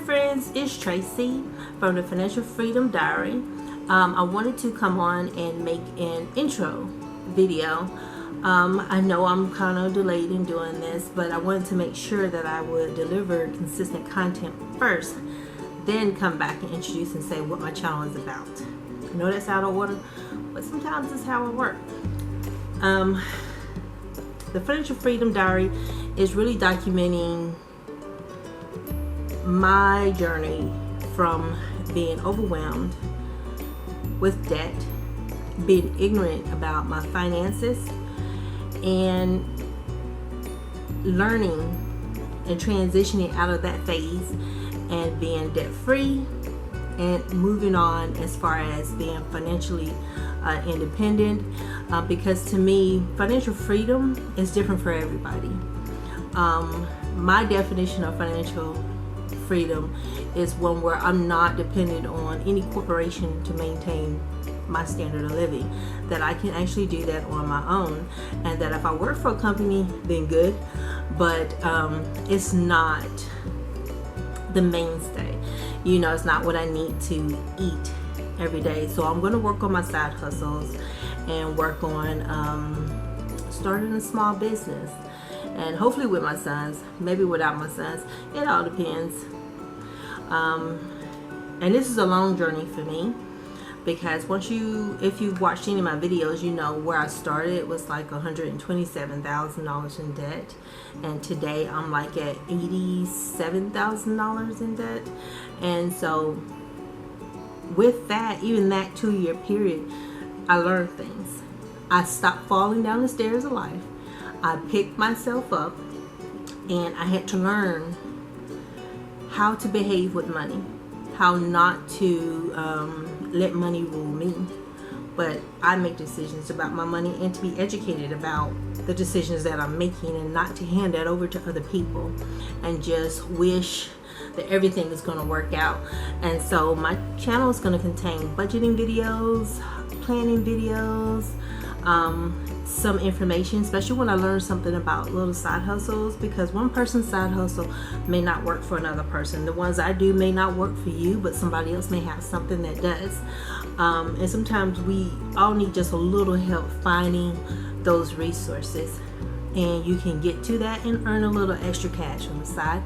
friends, it's Tracy from the Financial Freedom Diary. I wanted to come on and make an intro video. I know I'm kind of delayed in doing this, but I wanted to make sure that I would deliver consistent content first, then come back and introduce and say what my channel is about. I know that's out of order, but sometimes it's how it works. The Financial Freedom Diary is really documenting my journey from being overwhelmed with debt, being ignorant about my finances, and learning and transitioning out of that phase and being debt free and moving on as far as being financially independent, because to me financial freedom is different for everybody. My definition of financial freedom is one where I'm not dependent on any corporation to maintain my standard of living, that I can actually do that on my own, and that if I work for a company then good, but it's not the mainstay. It's not what I need to eat every day. So I'm going to work on my side hustles and work on starting a small business, and hopefully with my sons, maybe without my sons, it all depends. And this is a long journey for me, because if you've watched any of my videos, you know where I started was like $127,000 in debt, and today I'm like at $87,000 in debt. And so with that, even that 2-year period, I learned things. I stopped falling down the stairs of life. I picked myself up, and I had to learn how to behave with money, how not to let money rule me. But I make decisions about my money, and to be educated about the decisions that I'm making, and not to hand that over to other people and just wish that everything is going to work out. And so my channel is going to contain budgeting videos, planning videos, some information, especially when I learn something about little side hustles, because one person's side hustle may not work for another person. The ones I do may not work for you, but somebody else may have something that does. And sometimes we all need just a little help finding those resources, and you can get to that and earn a little extra cash on the side.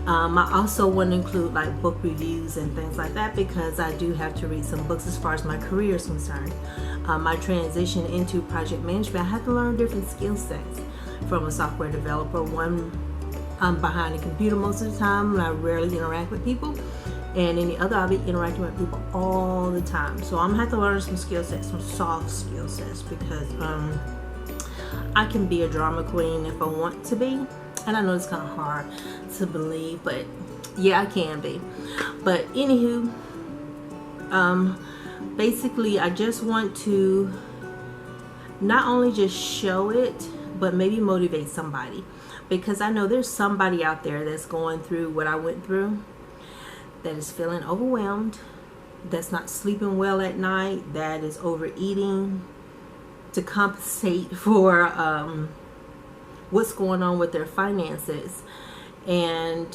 I also want to include like book reviews and things like that, because I do have to read some books as far as my career is concerned. My transition into project management, I had to learn different skill sets from a software developer. One, I'm behind a computer most of the time, and I rarely interact with people. And in the other, I'll be interacting with people all the time. So I'm gonna have to learn some skill sets, some soft skill sets, because I can be a drama queen if I want to be. And I know it's kind of hard to believe, but yeah, I can be. But anywho, basically I just want to not only just show it, but maybe motivate somebody, because I know there's somebody out there that's going through what I went through, that is feeling overwhelmed, that's not sleeping well at night, that is overeating to compensate for what's going on with their finances. And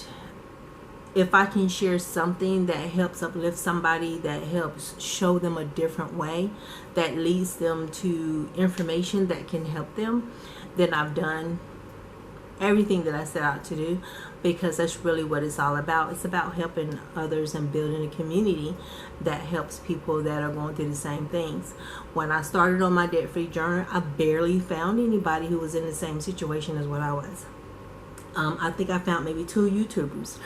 if I can share something that helps uplift somebody, that helps show them a different way, that leads them to information that can help them, then I've done everything that I set out to do, because that's really what it's all about. It's about helping others and building a community that helps people that are going through the same things. When I started on my debt-free journey, I barely found anybody who was in the same situation as what I was. I think I found maybe two YouTubers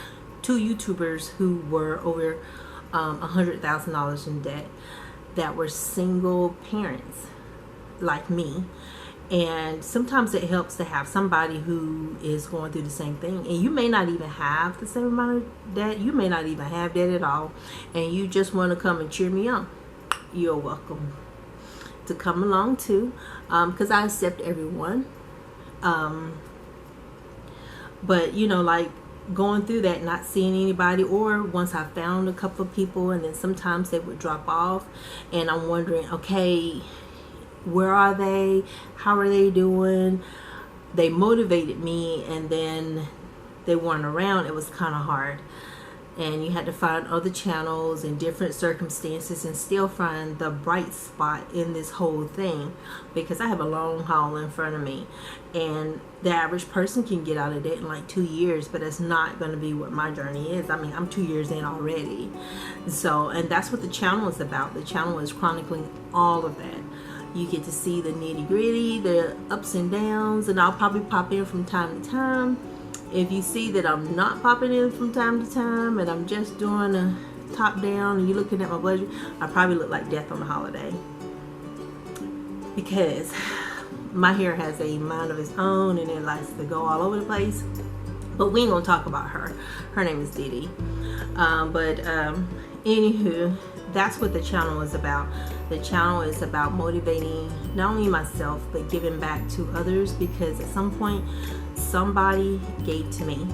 who were over $100,000 in debt, that were single parents like me. And sometimes it helps to have somebody who is going through the same thing, and you may not even have the same amount of debt, you may not even have debt at all, and you just want to come and cheer me on. You're welcome to come along too, because I accept everyone. But like going through that, not seeing anybody, or once I found a couple of people, and then sometimes they would drop off, and I'm wondering, okay, where are they? How are they doing? They motivated me, and then they weren't around. It was kind of hard and you had to find other channels in different circumstances and still find the bright spot in this whole thing, because I have a long haul in front of me, and the average person can get out of it in like 2 years, but it's not going to be what my journey is. I mean, I'm 2 years in already. So, and that's what the channel is about. The channel is chronicling all of that. You get to see the nitty gritty, the ups and downs, and I'll probably pop in from time to time. If you see that I'm not popping in from time to time and I'm just doing a top down and you're looking at my budget, I probably look like death on a holiday, because my hair has a mind of its own and it likes to go all over the place. But we ain't gonna talk about her. Her name is Dee Dee. Anywho, that's what the channel is about. The channel is about motivating not only myself but giving back to others, because at some point somebody gave to me,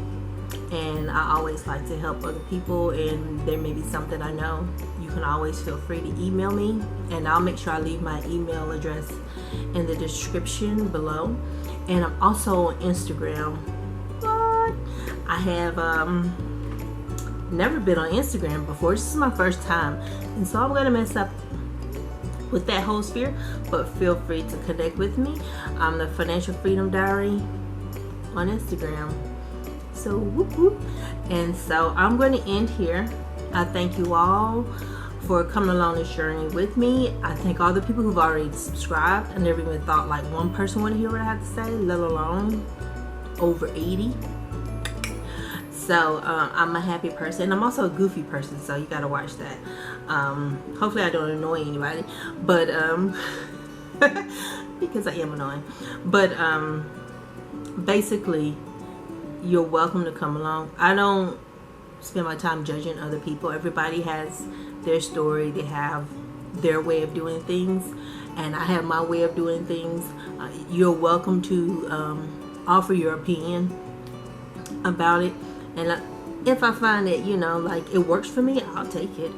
and I always like to help other people, and there may be something I know. You can always feel free to email me, and I'll make sure I leave my email address in the description below. And I'm also on Instagram. What? I have never been on Instagram before. This is my first time, and so I'm gonna mess up with that whole sphere, but feel free to connect with me. I'm the Financial Freedom Diary on Instagram. So whoop whoop. And so I'm going to end here. I thank you all for coming along this journey with me. I thank all the people who've already subscribed. I never even thought like one person would hear what I have to say, let alone over 80. So I'm a happy person. I'm also a goofy person, so you gotta watch that. Hopefully I don't annoy anybody, but because I am annoying. But basically, you're welcome to come along. I don't spend my time judging other people. Everybody has their story. They have their way of doing things, and I have my way of doing things. You're welcome to offer your opinion about it, and if I find it, like it works for me, I'll take it.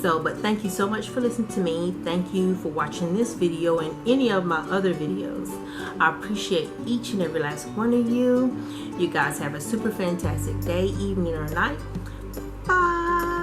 So, but thank you so much for listening to me. Thank you for watching this video and any of my other videos. I appreciate each and every last one of you. You guys have a super fantastic day, evening, or night. Bye.